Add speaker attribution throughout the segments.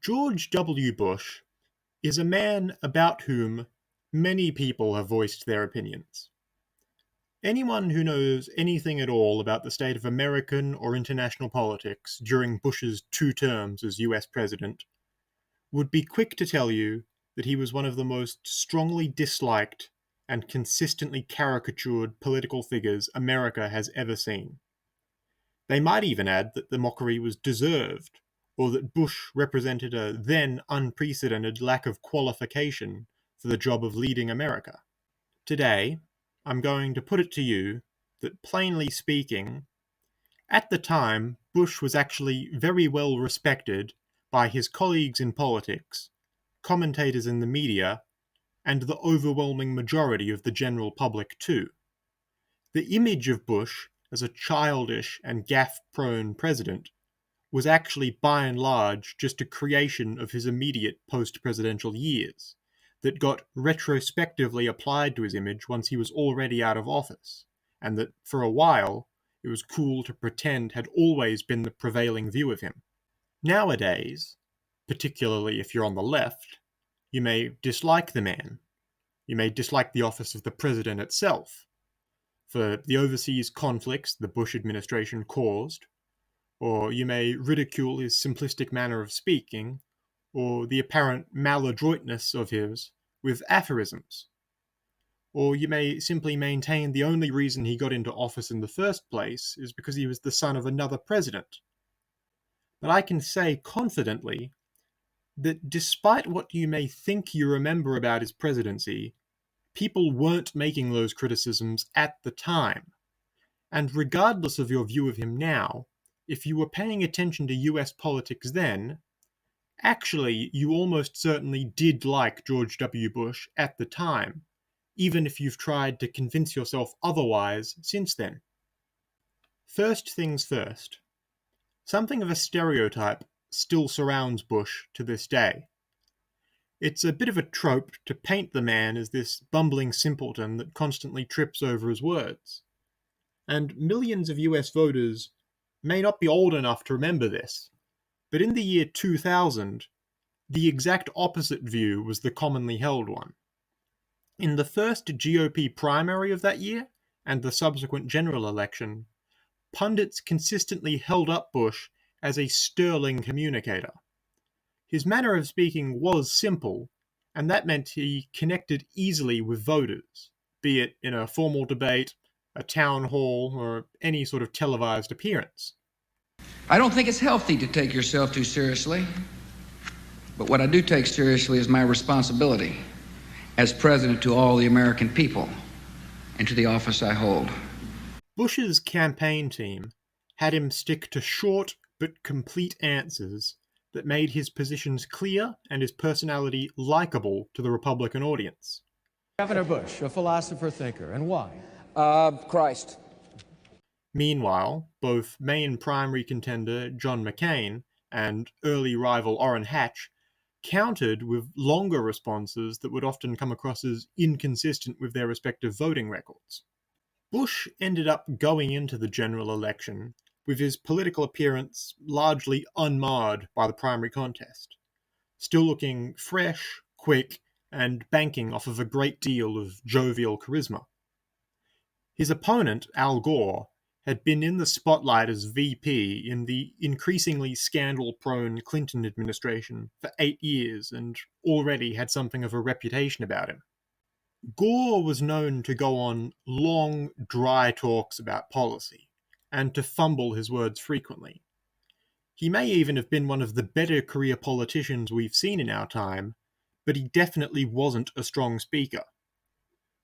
Speaker 1: George W. Bush is a man about whom many people have voiced their opinions. Anyone who knows anything at all about the state of American or international politics during Bush's 2 terms as US President would be quick to tell you that he was one of the most strongly disliked and consistently caricatured political figures America has ever seen. They might even add that the mockery was deserved, or that Bush represented a then unprecedented lack of qualification for the job of leading America. Today, I'm going to put it to you that, plainly speaking, at the time, Bush was actually very well respected by his colleagues in politics, commentators in the media, and the overwhelming majority of the general public too. The image of Bush as a childish and gaffe-prone president was actually by and large just a creation of his immediate post-presidential years that got retrospectively applied to his image once he was already out of office, and that, for a while, it was cool to pretend had always been the prevailing view of him. Nowadays, particularly if you're on the left, you may dislike the man. You may dislike the office of the president itself, for the overseas conflicts the Bush administration caused, or you may ridicule his simplistic manner of speaking, or the apparent maladroitness of his with aphorisms. Or you may simply maintain the only reason he got into office in the first place is because he was the son of another president. But I can say confidently that despite what you may think you remember about his presidency, people weren't making those criticisms at the time. And regardless of your view of him now, if you were paying attention to US politics then, actually, you almost certainly did like George W. Bush at the time, even if you've tried to convince yourself otherwise since then. First things first, something of a stereotype still surrounds Bush to this day. It's a bit of a trope to paint the man as this bumbling simpleton that constantly trips over his words. And millions of US voters may not be old enough to remember this, but in the year 2000, the exact opposite view was the commonly held one. In the first GOP primary of that year, and the subsequent general election, pundits consistently held up Bush as a sterling communicator. His manner of speaking was simple, and that meant he connected easily with voters, be it in a formal debate, a town hall, or any sort of televised appearance.
Speaker 2: I don't think it's healthy to take yourself too seriously, but what I do take seriously is my responsibility as president to all the American people and to the office I hold.
Speaker 1: Bush's campaign team had him stick to short but complete answers that made his positions clear and his personality likable to the Republican audience.
Speaker 3: Governor Bush, a philosopher thinker, and why?
Speaker 4: Christ.
Speaker 1: Meanwhile, both main primary contender John McCain and early rival Orrin Hatch countered with longer responses that would often come across as inconsistent with their respective voting records. Bush ended up going into the general election with his political appearance largely unmarred by the primary contest, still looking fresh, quick, and banking off of a great deal of jovial charisma. His opponent, Al Gore, had been in the spotlight as VP in the increasingly scandal-prone Clinton administration for 8 years and already had something of a reputation about him. Gore was known to go on long, dry talks about policy, and to fumble his words frequently. He may even have been one of the better career politicians we've seen in our time, but he definitely wasn't a strong speaker.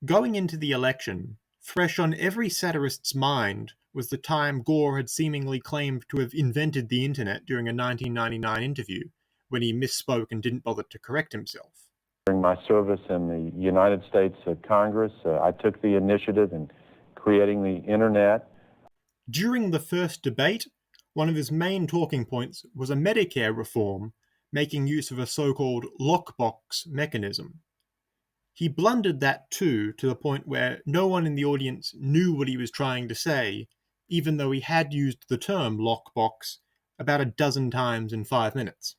Speaker 1: Going into the election, fresh on every satirist's mind was the time Gore had seemingly claimed to have invented the internet during a 1999 interview, when he misspoke and didn't bother to correct himself.
Speaker 5: During my service in the United States Congress, I took the initiative in creating the internet.
Speaker 1: During the first debate, one of his main talking points was a Medicare reform making use of a so-called lockbox mechanism. He blundered that too, to the point where no one in the audience knew what he was trying to say, even though he had used the term lockbox about a dozen times in 5 minutes.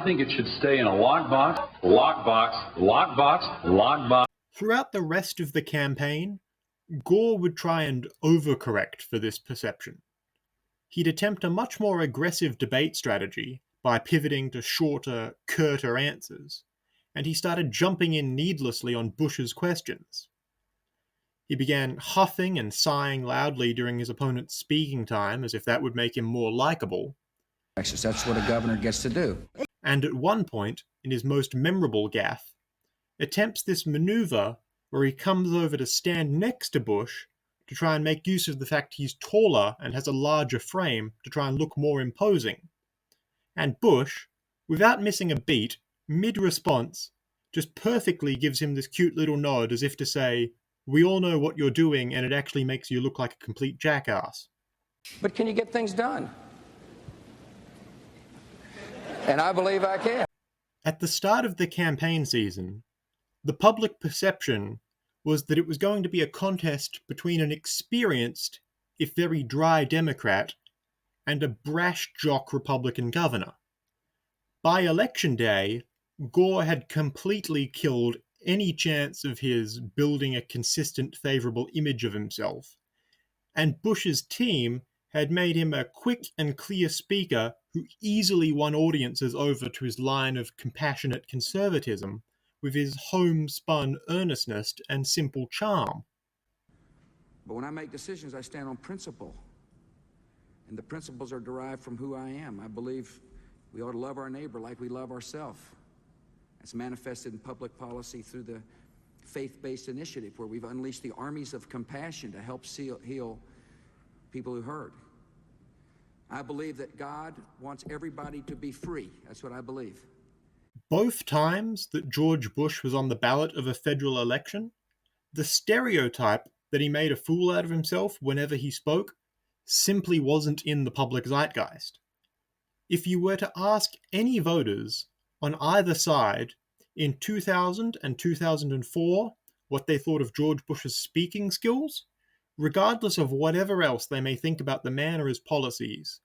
Speaker 4: I think it should stay in a lockbox, lockbox, lockbox, lockbox.
Speaker 1: Throughout the rest of the campaign, Gore would try and overcorrect for this perception. He'd attempt a much more aggressive debate strategy by pivoting to shorter, curter answers, and he started jumping in needlessly on Bush's questions. He began huffing and sighing loudly during his opponent's speaking time as if that would make him more likable.
Speaker 2: That's what a governor gets to do.
Speaker 1: And at one point, in his most memorable gaffe, attempts this maneuver where he comes over to stand next to Bush to try and make use of the fact he's taller and has a larger frame to try and look more imposing. And Bush, without missing a beat, mid-response, just perfectly gives him this cute little nod as if to say, "We all know what you're doing and it actually makes you look like a complete jackass."
Speaker 2: But can you get things done? And I believe I can.
Speaker 1: At the start of the campaign season, the public perception was that it was going to be a contest between an experienced, if very dry Democrat, and a brash jock Republican governor. By election day, Gore had completely killed any chance of his building a consistent favourable image of himself, and Bush's team had made him a quick and clear speaker who easily won audiences over to his line of compassionate conservatism with his homespun earnestness and simple charm.
Speaker 2: But when I make decisions, I stand on principle. And the principles are derived from who I am. I believe we ought to love our neighbor like we love ourselves. It's manifested in public policy through the faith-based initiative where we've unleashed the armies of compassion to help heal people who hurt. I believe that God wants everybody to be free. That's what I believe.
Speaker 1: Both times that George Bush was on the ballot of a federal election, the stereotype that he made a fool out of himself whenever he spoke simply wasn't in the public zeitgeist. If you were to ask any voters on either side in 2000 and 2004 what they thought of George Bush's speaking skills, regardless of whatever else they may think about the man or his policies,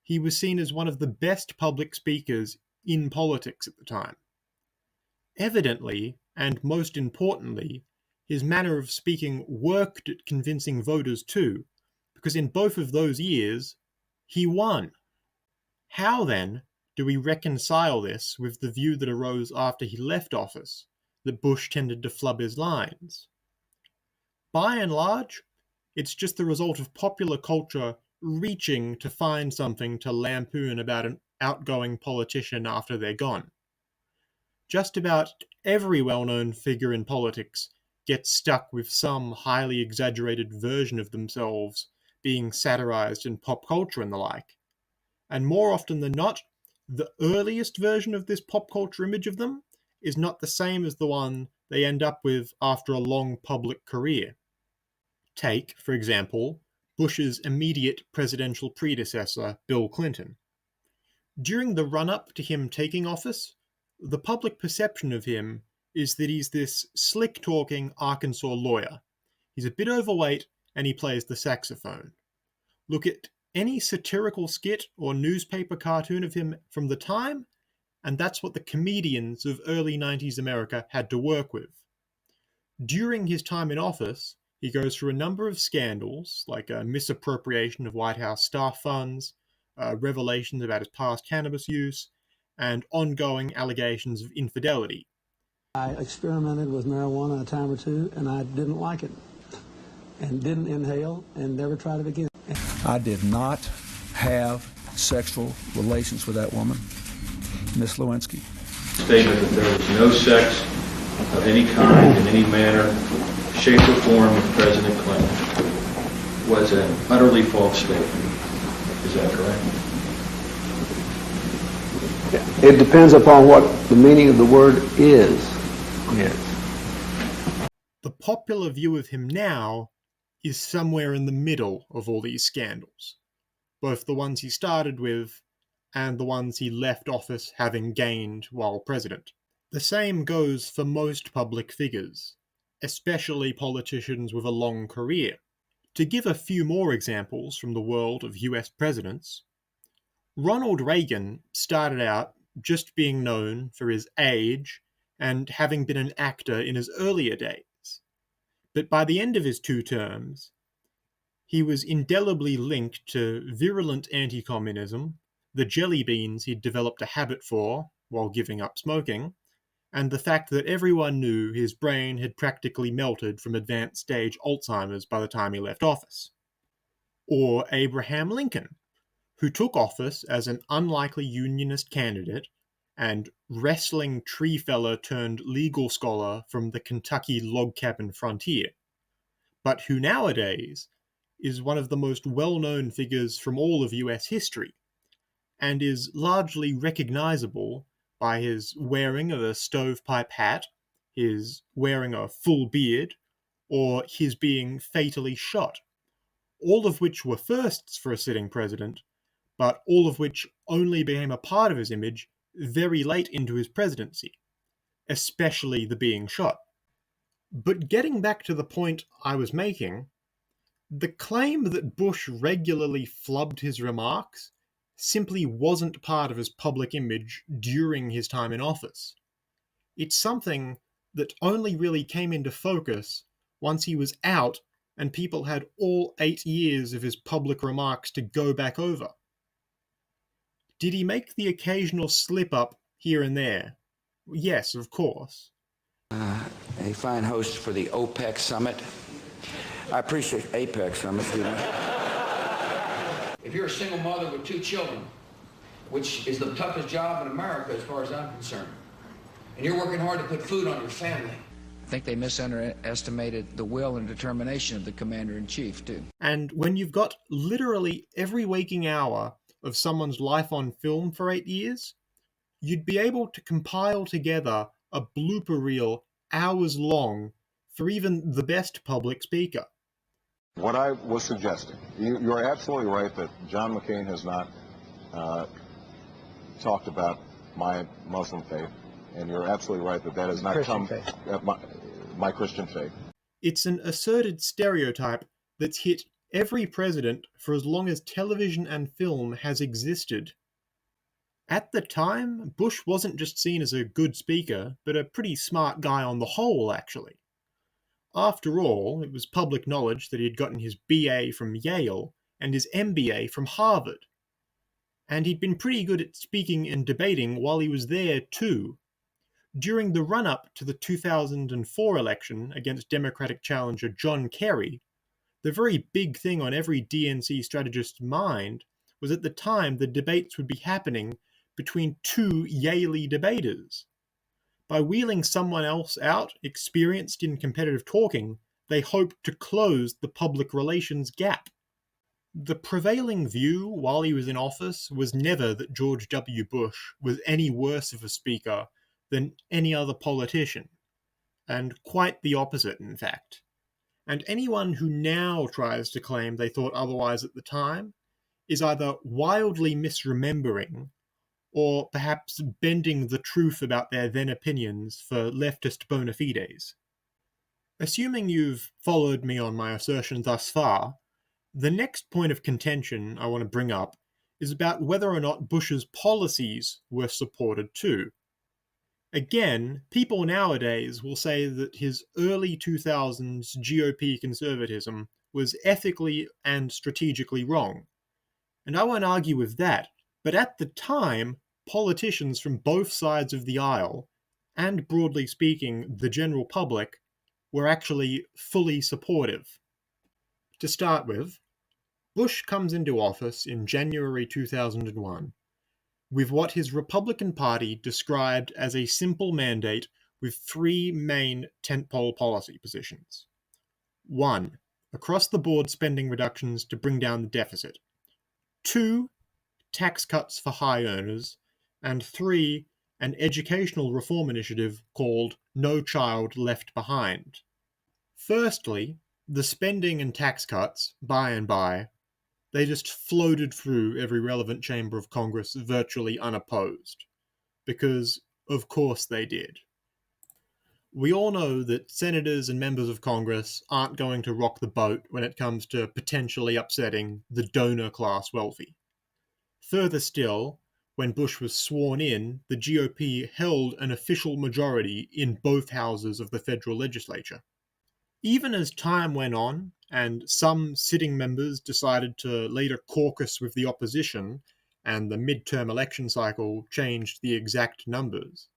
Speaker 1: he was seen as one of the best public speakers in politics at the time. Evidently, and most importantly, his manner of speaking worked at convincing voters too, because in both of those years, he won. How then do we reconcile this with the view that arose after he left office, that Bush tended to flub his lines? By and large, it's just the result of popular culture reaching to find something to lampoon about an outgoing politician after they're gone. Just about every well-known figure in politics gets stuck with some highly exaggerated version of themselves being satirized in pop culture and the like. And more often than not, the earliest version of this pop culture image of them is not the same as the one they end up with after a long public career. Take, for example, Bush's immediate presidential predecessor, Bill Clinton. During the run-up to him taking office, the public perception of him is that he's this slick-talking Arkansas lawyer. He's a bit overweight and he plays the saxophone. Look at any satirical skit or newspaper cartoon of him from the time, and that's what the comedians of early 90s America had to work with. During his time in office, he goes through a number of scandals, like a misappropriation of White House staff funds, revelations about his past cannabis use, and ongoing allegations of infidelity.
Speaker 6: I experimented with marijuana a time or two, and I didn't like it, and didn't inhale, and never tried it again.
Speaker 7: I did not have sexual relations with that woman, Miss Lewinsky.
Speaker 4: Statement that there was no sex of any kind, in any manner, shape, or form with President Clinton was an utterly false statement. Is that correct?
Speaker 6: It depends upon what the meaning of the word is. Yes.
Speaker 1: The popular view of him now is somewhere in the middle of all these scandals, both the ones he started with and the ones he left office having gained while president. The same goes for most public figures, especially politicians with a long career. To give a few more examples from the world of US presidents, Ronald Reagan started out just being known for his age and having been an actor in his earlier days. But by the end of his 2 terms, he was indelibly linked to virulent anti-communism, the jelly beans he'd developed a habit for while giving up smoking, and the fact that everyone knew his brain had practically melted from advanced stage Alzheimer's by the time he left office. Or Abraham Lincoln, who took office as an unlikely Unionist candidate and wrestling tree feller turned legal scholar from the Kentucky log cabin frontier, but who nowadays is one of the most well-known figures from all of US history, and is largely recognizable by his wearing of a stovepipe hat, his wearing a full beard, or his being fatally shot, all of which were firsts for a sitting president, but all of which only became a part of his image very late into his presidency, especially the being shot. But getting back to the point I was making, the claim that Bush regularly flubbed his remarks simply wasn't part of his public image during his time in office. It's something that only really came into focus once he was out and people had all 8 years of his public remarks to go back over. Did he make the occasional slip-up here and there? Yes, of course.
Speaker 2: A fine host for the OPEC summit. I appreciate APEC summit. If you're a single mother with 2 children, which is the toughest job in America as far as I'm concerned, and you're working hard to put food on your family, I think they underestimated the will and determination of the commander-in-chief, too.
Speaker 1: And when you've got literally every waking hour of someone's life on film for 8 years, you'd be able to compile together a blooper reel hours long for even the best public speaker.
Speaker 8: What I was suggesting, you're absolutely right that John McCain has not talked about my Muslim faith, and you're absolutely right that that has not come my Christian faith.
Speaker 1: It's an asserted stereotype that's hit every president for as long as television and film has existed. At the time, Bush wasn't just seen as a good speaker, but a pretty smart guy on the whole, actually. After all, it was public knowledge that he had gotten his BA from Yale and his MBA from Harvard. And he'd been pretty good at speaking and debating while he was there, too. During the run-up to the 2004 election against Democratic challenger John Kerry, the very big thing on every DNC strategist's mind was at the time the debates would be happening between 2 Yaley debaters. By wheeling someone else out, experienced in competitive talking, they hoped to close the public relations gap. The prevailing view while he was in office was never that George W. Bush was any worse of a speaker than any other politician, and quite the opposite, in fact. And anyone who now tries to claim they thought otherwise at the time is either wildly misremembering or perhaps bending the truth about their then opinions for leftist bona fides. Assuming you've followed me on my assertion thus far, the next point of contention I want to bring up is about whether or not Bush's policies were supported too. Again, people nowadays will say that his early 2000s GOP conservatism was ethically and strategically wrong. And I won't argue with that, but at the time, politicians from both sides of the aisle, and broadly speaking, the general public, were actually fully supportive. To start with, Bush comes into office in January 2001 with what his Republican Party described as a simple mandate with 3 main tentpole policy positions. 1. Across-the-board spending reductions to bring down the deficit. 2. Tax cuts for high earners. And 3. An educational reform initiative called No Child Left Behind. Firstly, the spending and tax cuts, by and by, they just floated through every relevant chamber of Congress virtually unopposed. Because, of course they did. We all know that senators and members of Congress aren't going to rock the boat when it comes to potentially upsetting the donor class wealthy. Further still, when Bush was sworn in, the GOP held an official majority in both houses of the federal legislature. Even as time went on, and some sitting members decided to later caucus with the opposition, and the midterm election cycle changed the exact numbers,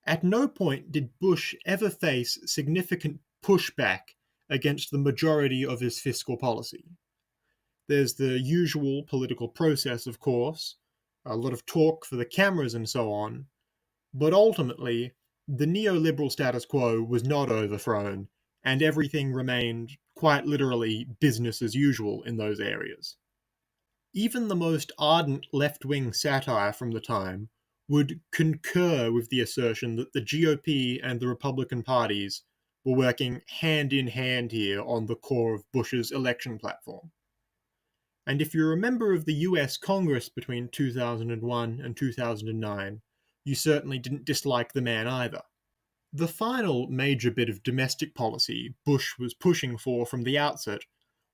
Speaker 1: at no point did Bush ever face significant pushback against the majority of his fiscal policy. There's the usual political process, of course, a lot of talk for the cameras and so on, but ultimately, the neoliberal status quo was not overthrown, and everything remained quite literally business as usual in those areas. Even the most ardent left-wing satire from the time would concur with the assertion that the GOP and the Republican parties were working hand in hand here on the core of Bush's election platform. And if you're a member of the US Congress between 2001 and 2009, you certainly didn't dislike the man either. The final major bit of domestic policy Bush was pushing for from the outset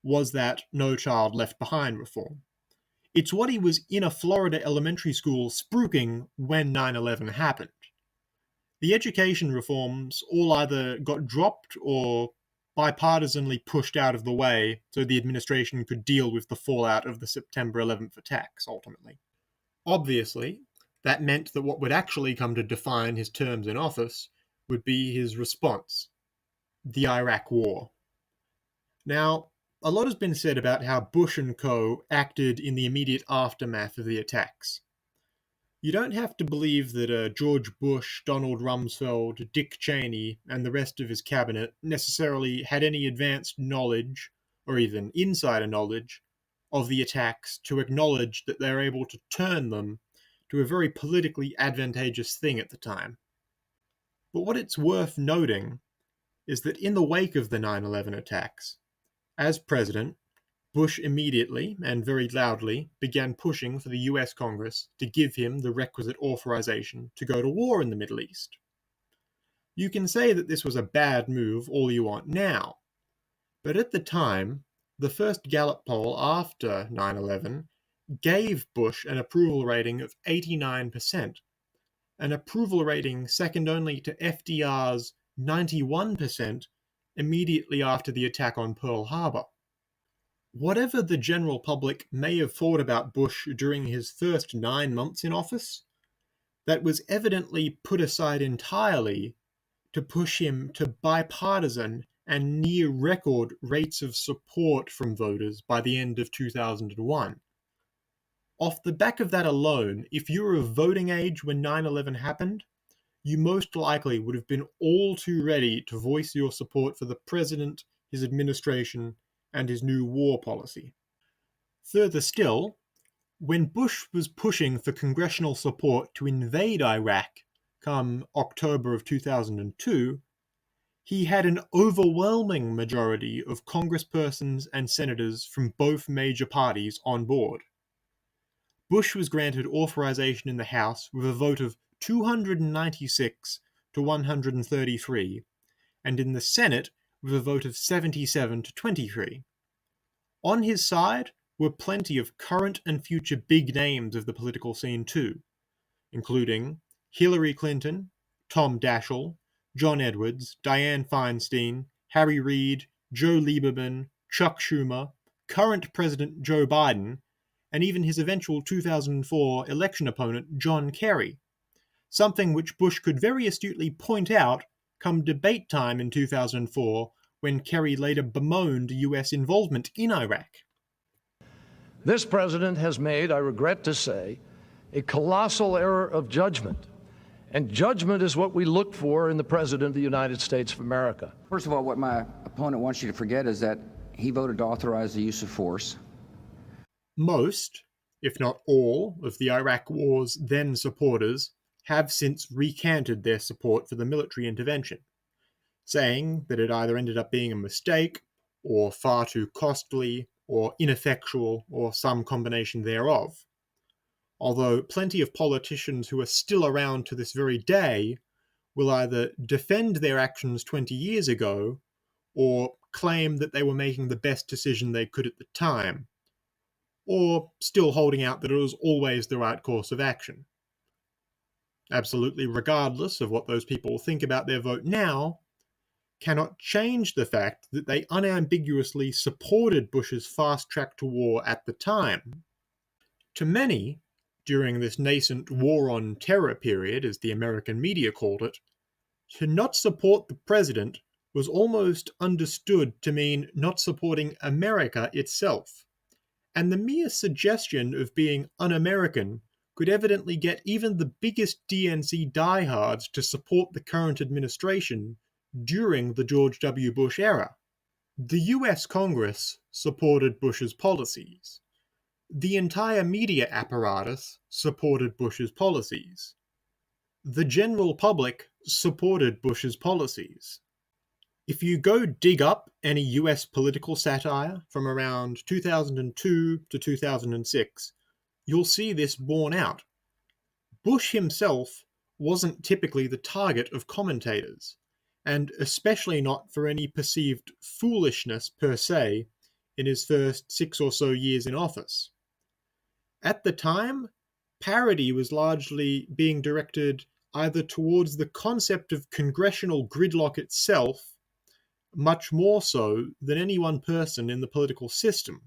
Speaker 1: was that No Child Left Behind reform. It's what he was in a Florida elementary school spruiking when 9/11 happened. The education reforms all either got dropped or bipartisanly pushed out of the way so the administration could deal with the fallout of the September 11th attacks, ultimately. Obviously, that meant that what would actually come to define his terms in office would be his response, the Iraq War. Now, a lot has been said about how Bush and co. acted in the immediate aftermath of the attacks. You don't have to believe that George Bush, Donald Rumsfeld, Dick Cheney, and the rest of his cabinet necessarily had any advanced knowledge, or even insider knowledge, of the attacks to acknowledge that they're able to turn them to a very politically advantageous thing at the time. But what it's worth noting is that in the wake of the 9/11 attacks, as president, Bush immediately, and very loudly, began pushing for the US Congress to give him the requisite authorization to go to war in the Middle East. You can say that this was a bad move all you want now, but at the time, the first Gallup poll after 9/11 gave Bush an approval rating of 89%, an approval rating second only to FDR's 91% immediately after the attack on Pearl Harbor. Whatever the general public may have thought about Bush during his first 9 months in office, that was evidently put aside entirely to push him to bipartisan and near-record rates of support from voters by the end of 2001. Off the back of that alone, if you were of voting age when 9/11 happened, you most likely would have been all too ready to voice your support for the president, his administration, and his new war policy. Further still, when Bush was pushing for congressional support to invade Iraq come October of 2002, he had an overwhelming majority of congresspersons and senators from both major parties on board. Bush was granted authorization in the House with a vote of 296 to 133, and in the Senate with a vote of 77 to 23. On his side were plenty of current and future big names of the political scene too, including Hillary Clinton, Tom Daschle, John Edwards, Dianne Feinstein, Harry Reid, Joe Lieberman, Chuck Schumer, current President Joe Biden, and even his eventual 2004 election opponent John Kerry, something which Bush could very astutely point out come debate time in 2004 when Kerry later bemoaned US involvement in Iraq.
Speaker 3: This president has made, I regret to say, a colossal error of judgment. And judgment is what we look for in the President of the United States of America.
Speaker 2: First of all, what my opponent wants you to forget is that he voted to authorize the use of force.
Speaker 1: Most, if not all, of the Iraq War's then supporters have since recanted their support for the military intervention, saying that it either ended up being a mistake, or far too costly, or ineffectual, or some combination thereof. Although plenty of politicians who are still around to this very day will either defend their actions 20 years ago, or claim that they were making the best decision they could at the time, or still holding out that it was always the right course of action. Absolutely regardless of what those people think about their vote now, cannot change the fact that they unambiguously supported Bush's fast track to war at the time. To many, during this nascent war on terror period, as the American media called it, to not support the president was almost understood to mean not supporting America itself, and the mere suggestion of being un-American could evidently get even the biggest DNC diehards to support the current administration during the George W. Bush era. The US Congress supported Bush's policies. The entire media apparatus supported Bush's policies. The general public supported Bush's policies. If you go dig up any US political satire from around 2002 to 2006, you'll see this borne out. Bush himself wasn't typically the target of commentators, and especially not for any perceived foolishness per se in his first 6 or so years in office. At the time, parody was largely being directed either towards the concept of congressional gridlock itself, much more so than any one person in the political system.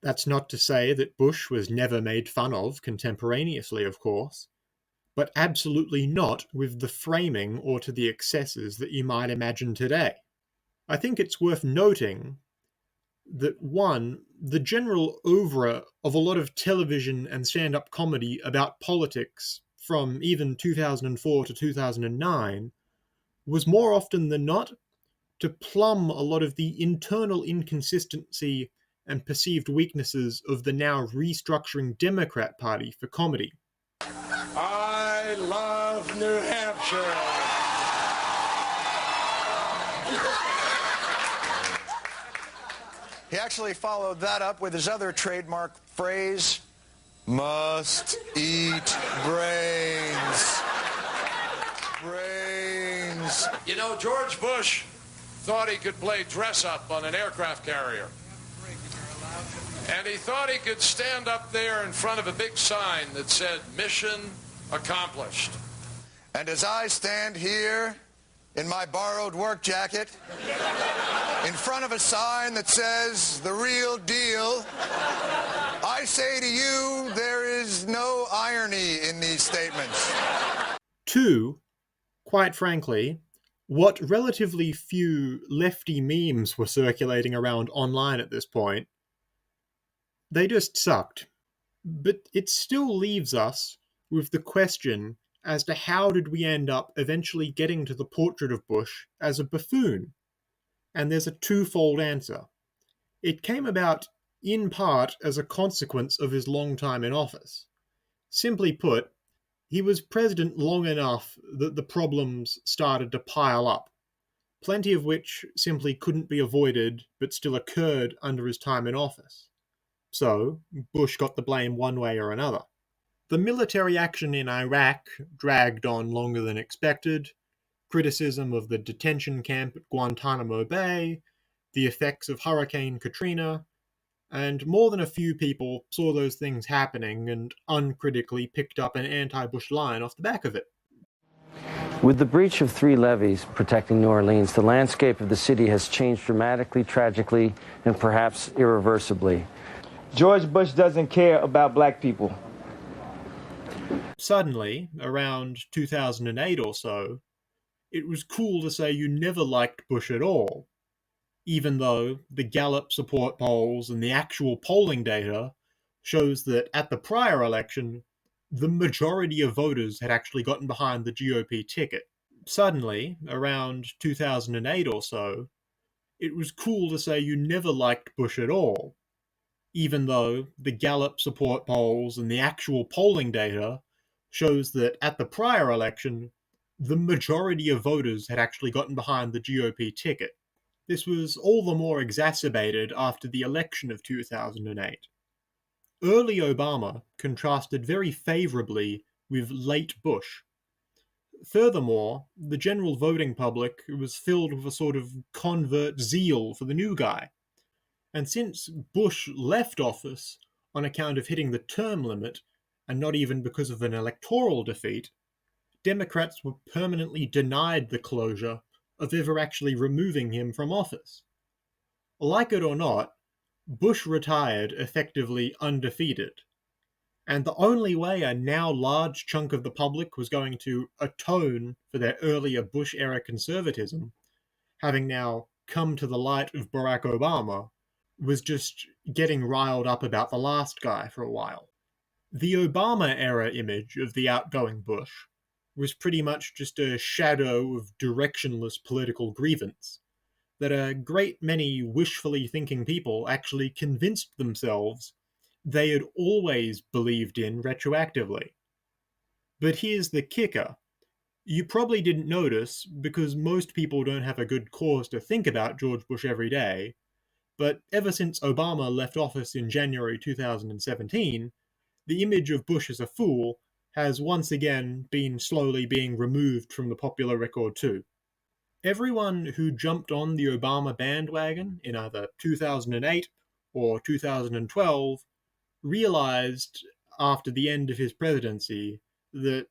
Speaker 1: That's not to say that Bush was never made fun of contemporaneously, of course, but absolutely not with the framing or to the excesses that you might imagine today. I think it's worth noting that, one, the general oeuvre of a lot of television and stand-up comedy about politics from even 2004 to 2009 was more often than not to plumb a lot of the internal inconsistency and perceived weaknesses of the now restructuring Democrat Party for comedy.
Speaker 9: I love New Hampshire. He actually followed that up with his other trademark phrase, must eat brains. Brains. You know, George Bush thought he could play dress-up on an aircraft carrier. And he thought he could stand up there in front of a big sign that said, mission accomplished. And as I stand here in my borrowed work jacket, in front of a sign that says, the real deal, I say to you, there is no irony in these statements.
Speaker 1: 2, quite frankly, what relatively few lefty memes were circulating around online at this point, they just sucked. But it still leaves us with the question as to how did we end up eventually getting to the portrait of Bush as a buffoon? And there's a twofold answer. It came about in part as a consequence of his long time in office. Simply put, he was president long enough that the problems started to pile up, plenty of which simply couldn't be avoided but still occurred under his time in office. So, Bush got the blame one way or another. The military action in Iraq dragged on longer than expected, criticism of the detention camp at Guantanamo Bay, the effects of Hurricane Katrina, and more than a few people saw those things happening and uncritically picked up an anti-Bush line off the back of it.
Speaker 10: With the breach of 3 levees protecting New Orleans, the landscape of the city has changed dramatically, tragically, and perhaps irreversibly.
Speaker 11: George Bush doesn't care about black people.
Speaker 1: Suddenly, around 2008 or so, it was cool to say you never liked Bush at all, even though the Gallup support polls and the actual polling data shows that at the prior election, the majority of voters had actually gotten behind the GOP ticket. Suddenly, around 2008 or so, it was cool to say you never liked Bush at all, even though the Gallup support polls and the actual polling data shows that at the prior election, the majority of voters had actually gotten behind the GOP ticket. This was all the more exacerbated after the election of 2008. Early Obama contrasted very favorably with late Bush. Furthermore, the general voting public was filled with a sort of convert zeal for the new guy. And since Bush left office, on account of hitting the term limit, and not even because of an electoral defeat, Democrats were permanently denied the closure of ever actually removing him from office. Like it or not, Bush retired effectively undefeated. And the only way a now large chunk of the public was going to atone for their earlier Bush-era conservatism, having now come to the light of Barack Obama, was just getting riled up about the last guy for a while. The Obama-era image of the outgoing Bush was pretty much just a shadow of directionless political grievance that a great many wishfully thinking people actually convinced themselves they had always believed in retroactively. But here's the kicker. You probably didn't notice, because most people don't have a good cause to think about George Bush every day, but ever since Obama left office in January 2017, the image of Bush as a fool has once again been slowly being removed from the popular record too. Everyone who jumped on the Obama bandwagon in either 2008 or 2012 realized after the end of his presidency that,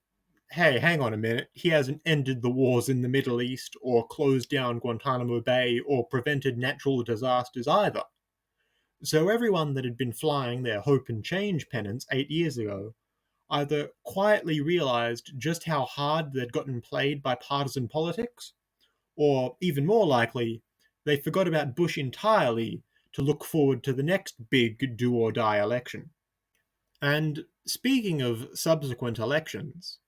Speaker 1: hey, hang on a minute, he hasn't ended the wars in the Middle East or closed down Guantanamo Bay or prevented natural disasters either. So everyone that had been flying their hope and change pennants 8 years ago either quietly realized just how hard they'd gotten played by partisan politics, or even more likely, they forgot about Bush entirely to look forward to the next big do-or-die election. And speaking of subsequent elections,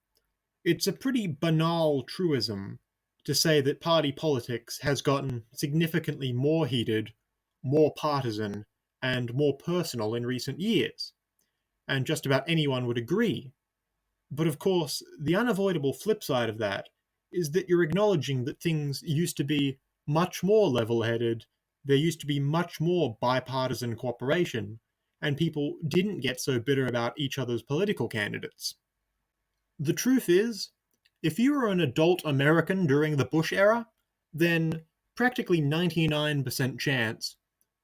Speaker 1: it's a pretty banal truism to say that party politics has gotten significantly more heated, more partisan, and more personal in recent years, and just about anyone would agree. But of course, the unavoidable flip side of that is that you're acknowledging that things used to be much more level-headed, there used to be much more bipartisan cooperation, and people didn't get so bitter about each other's political candidates. The truth is, if you were an adult American during the Bush era, then practically 99% chance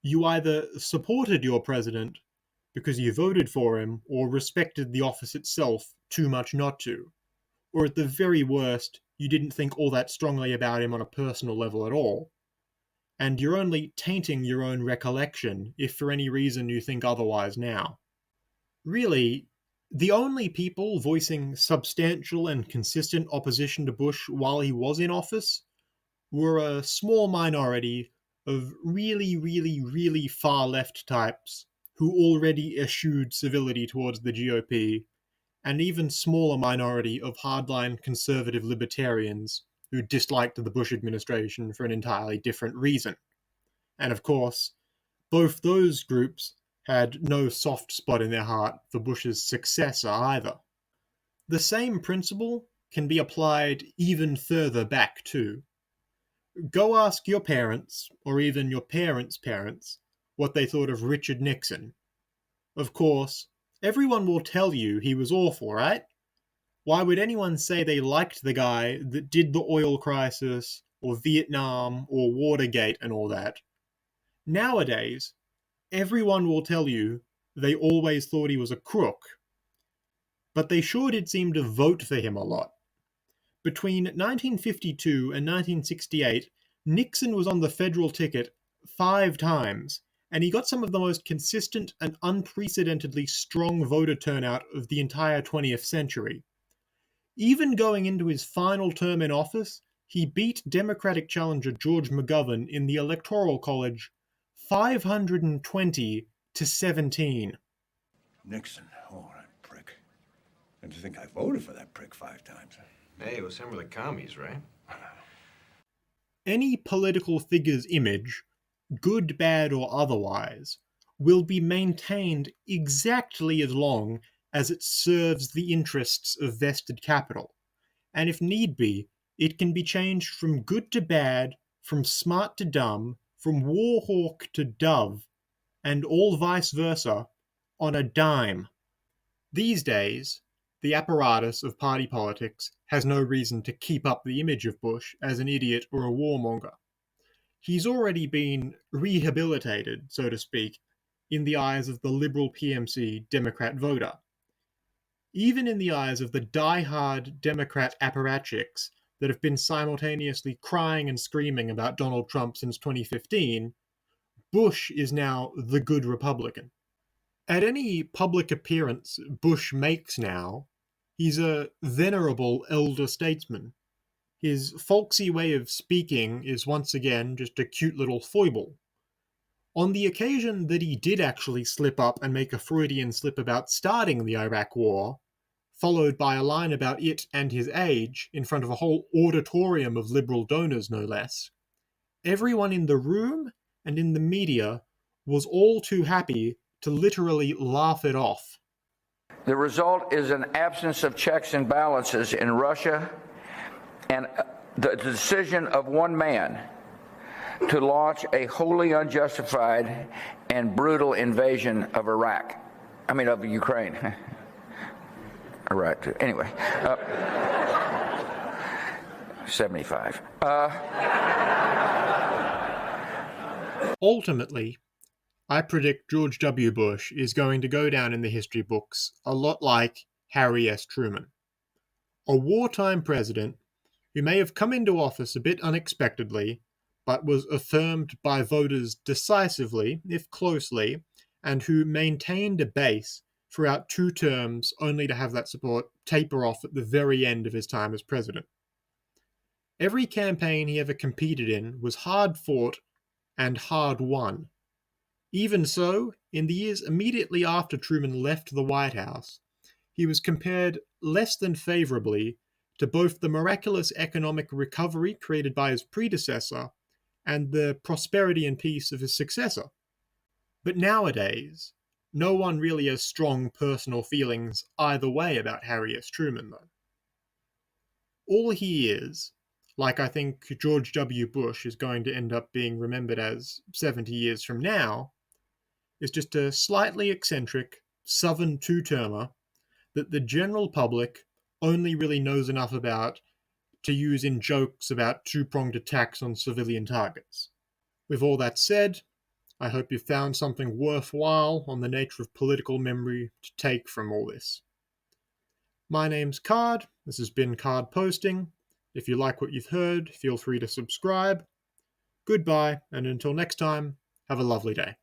Speaker 1: you either supported your president because you voted for him or respected the office itself too much not to. Or at the very worst, you didn't think all that strongly about him on a personal level at all. And you're only tainting your own recollection if for any reason you think otherwise now. Really, the only people voicing substantial and consistent opposition to Bush while he was in office were a small minority of really far left types who already eschewed civility towards the GOP, and even smaller minority of hardline conservative libertarians who disliked the Bush administration for an entirely different reason. And of course, both those groups had no soft spot in their heart for Bush's successor either. The same principle can be applied even further back too. Go ask your parents, or even your parents' parents, what they thought of Richard Nixon. Of course, everyone will tell you he was awful, right? Why would anyone say they liked the guy that did the oil crisis, or Vietnam, or Watergate and all that? Nowadays, everyone will tell you they always thought he was a crook, but they sure did seem to vote for him a lot. Between 1952 and 1968, Nixon was on the federal ticket 5 times, and he got some of the most consistent and unprecedentedly strong voter turnout of the entire 20th century. Even going into his final term in office, he beat Democratic challenger George McGovern in the Electoral College 520 to 17.
Speaker 12: Nixon, oh, that prick. And to think I voted for that prick 5 times.
Speaker 13: Hey, it was him or the commies, right?
Speaker 1: Any political figure's image, good, bad, or otherwise, will be maintained exactly as long as it serves the interests of vested capital. And if need be, it can be changed from good to bad, from smart to dumb, from warhawk to dove, and all vice versa, on a dime. These days, the apparatus of party politics has no reason to keep up the image of Bush as an idiot or a warmonger. He's already been rehabilitated, so to speak, in the eyes of the liberal PMC Democrat voter. Even in the eyes of the die-hard Democrat apparatchiks that have been simultaneously crying and screaming about Donald Trump since 2015, Bush is now the good Republican. At any public appearance Bush makes now, he's a venerable elder statesman. His folksy way of speaking is once again just a cute little foible. On the occasion that he did actually slip up and make a Freudian slip about starting the Iraq War, followed by a line about it and his age in front of a whole auditorium of liberal donors no less, everyone in the room and in the media was all too happy to literally laugh it off.
Speaker 2: The result is an absence of checks and balances in Russia and the decision of one man to launch a wholly unjustified and brutal invasion of of Ukraine. Right. Anyway, 75.
Speaker 1: Ultimately, I predict George W. Bush is going to go down in the history books a lot like Harry S. Truman. A wartime president who may have come into office a bit unexpectedly, but was affirmed by voters decisively, if closely, and who maintained a base throughout 2 terms only to have that support taper off at the very end of his time as president. Every campaign he ever competed in was hard fought and hard won. Even so, in the years immediately after Truman left the White House, he was compared less than favorably to both the miraculous economic recovery created by his predecessor and the prosperity and peace of his successor. But nowadays, no one really has strong personal feelings either way about Harry S. Truman, though. All he is, like I think George W. Bush is going to end up being remembered as 70 years from now, is just a slightly eccentric Southern two-termer that the general public only really knows enough about to use in jokes about two-pronged attacks on civilian targets. With all that said, I hope you've found something worthwhile on the nature of political memory to take from all this. My name's Card. This has been Card Posting. If you like what you've heard, feel free to subscribe. Goodbye, and until next time, have a lovely day.